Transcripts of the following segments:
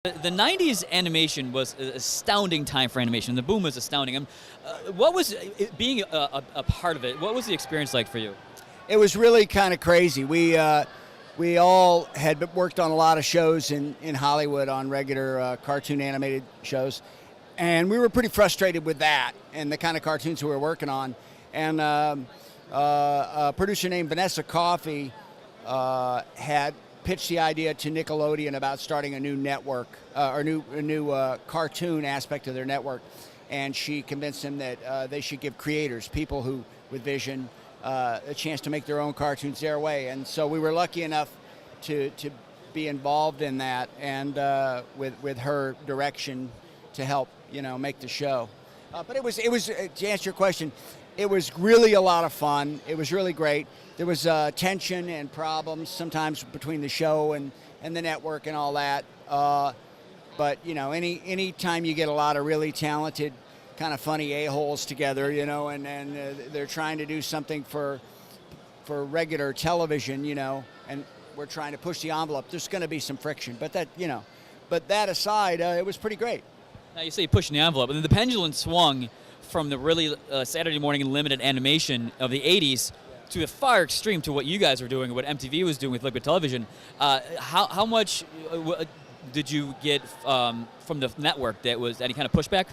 The 90s animation was an astounding time for animation. The boom was astounding. What was being a part of it? What was the experience like for you? It was really kind of crazy. We all had worked on a lot of shows in Hollywood on regular cartoon animated shows, and we were pretty frustrated with that and the kind of cartoons we were working on. And a producer named Vanessa Coffey had pitched the idea to Nickelodeon about starting a new network, or a new cartoon aspect of their network, and she convinced them that they should give creators, people who with vision, a chance to make their own cartoons their way. And so we were lucky enough to be involved in that, and with her direction to help make the show. But it was to answer your question, it was really a lot of fun. It was really great. There was tension and problems sometimes between the show and the network and all that. But any time you get a lot of really talented, kind of funny a-holes together, and they're trying to do something for regular television, and we're trying to push the envelope, there's going to be some friction. But that aside, it was pretty great. Now you say pushing the envelope, and then the pendulum swung from the really Saturday morning limited animation of the 80s to the far extreme to what you guys were doing, what MTV was doing with liquid television. How much did you get from the network that was any kind of pushback?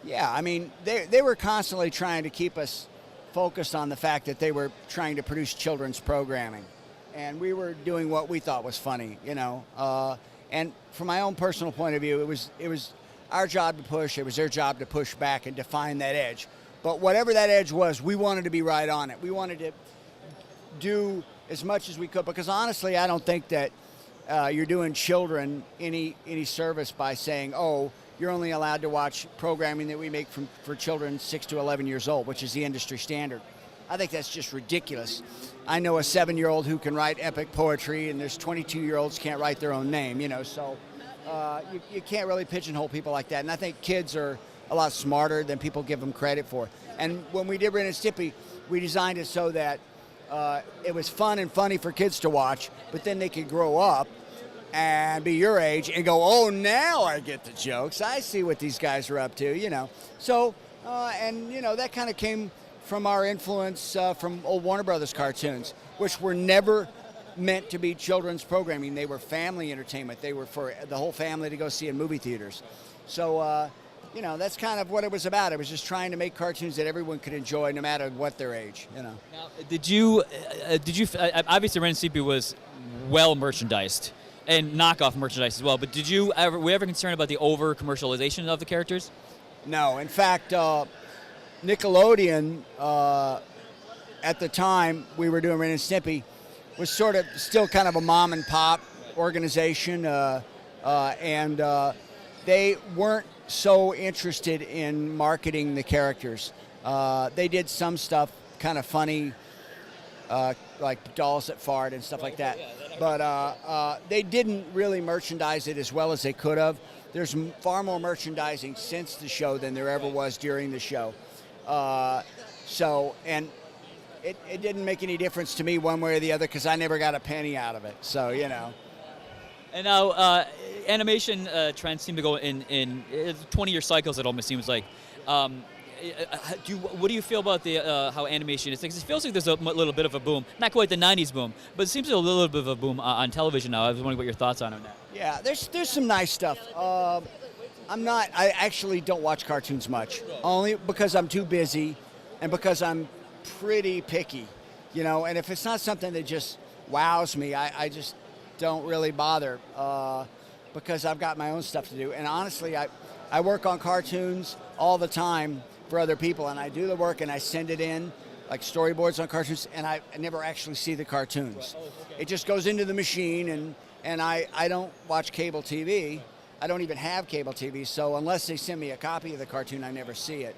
Yeah, I mean, they were constantly trying to keep us focused on the fact that they were trying to produce children's programming. And we were doing what we thought was funny, and from my own personal point of view, it was our job to push, it was their job to push back and define that edge. But whatever that edge was, we wanted to be right on it. We wanted to do as much as we could, because honestly, I don't think that you're doing children any service by saying, oh, you're only allowed to watch programming that we make for children 6 to 11 years old, which is the industry standard. I think that's just ridiculous. I know a 7-year-old who can write epic poetry, and there's 22-year-olds can't write their own name, so you can't really pigeonhole people like that. And I think kids are a lot smarter than people give them credit for. And when we did Ren and Stimpy, we designed it so that it was fun and funny for kids to watch, but then they could grow up and be your age and go, oh, now I get the jokes. I see what these guys are up to, So, that kind of came from our influence from old Warner Brothers cartoons, which were never meant to be children's programming. They were family entertainment. They were for the whole family to go see in movie theaters. So, that's kind of what it was about. It was just trying to make cartoons that everyone could enjoy, no matter what their age. Now, did you obviously Ren Stimpy was well merchandised and knockoff merchandise as well. But were you ever concerned about the over commercialization of the characters? No. In fact, Nickelodeon at the time we were doing Ren and Stimpy was sort of still kind of a mom and pop organization, and they weren't so interested in marketing the characters. They did some stuff kind of funny, like dolls that fart and stuff like that. But they didn't really merchandise it as well as they could have. There's far more merchandising since the show than there ever was during the show. And it didn't make any difference to me one way or the other, because I never got a penny out of it. So, And now, animation trends seem to go in 20-year cycles, it almost seems like. What do you feel about how animation is? It feels like there's a little bit of a boom. Not quite the 90s boom, but it seems to be a little bit of a boom on television now. I was wondering what your thoughts on that. Yeah, there's some nice stuff. I actually don't watch cartoons much, only because I'm too busy and because I'm pretty picky, and if it's not something that just wows me, I just don't really bother, because I've got my own stuff to do. And honestly, I work on cartoons all the time for other people, and I do the work and I send it in, like storyboards on cartoons, and I never actually see the cartoons. It just goes into the machine, and I don't watch cable TV. I don't even have cable TV, so unless they send me a copy of the cartoon, I never see it.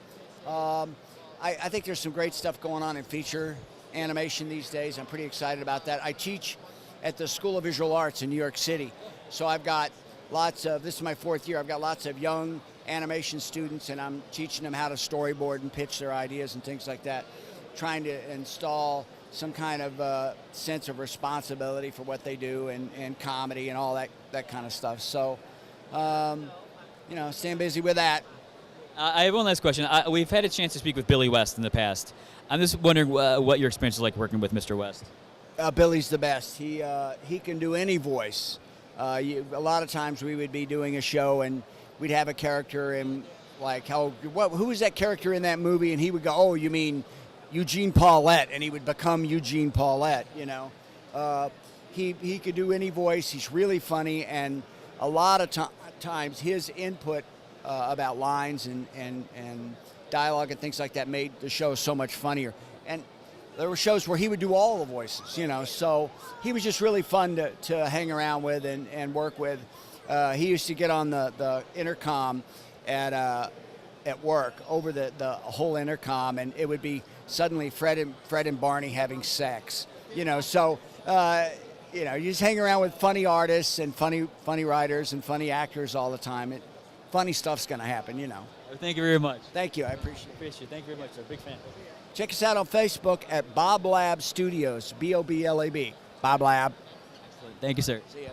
I think there's some great stuff going on in feature animation these days. I'm pretty excited about that. I teach at the School of Visual Arts in New York City, so I've got this is my 4th year, I've got lots of young animation students, and I'm teaching them how to storyboard and pitch their ideas and things like that, trying to install some kind of sense of responsibility for what they do, and comedy and all that kind of stuff. So Staying busy with that. I have one last question. We've had a chance to speak with Billy West in the past. I'm just wondering what your experience is like working with Mr. West. Billy's the best. He can do any voice. A lot of times we would be doing a show and we'd have a character and like who was that character in that movie? And he would go, "Oh, you mean Eugene Paulette?" And he would become Eugene Paulette. He could do any voice. He's really funny, and a lot of times his input about lines and dialogue and things like that made the show so much funnier. And there were shows where he would do all the voices, so he was just really fun to hang around with and work with. He used to get on the intercom at work, over the whole intercom, and it would be suddenly Fred and Barney having sex, so you just hang around with funny artists and funny writers and funny actors all the time. Funny stuff's going to happen, Thank you very much. Thank you. I appreciate it. Appreciate it. Thank you very much, sir. Big fan. Check us out on Facebook at Bob Lab Studios, Boblab. Bob Lab. Excellent. Thank you, sir. See ya.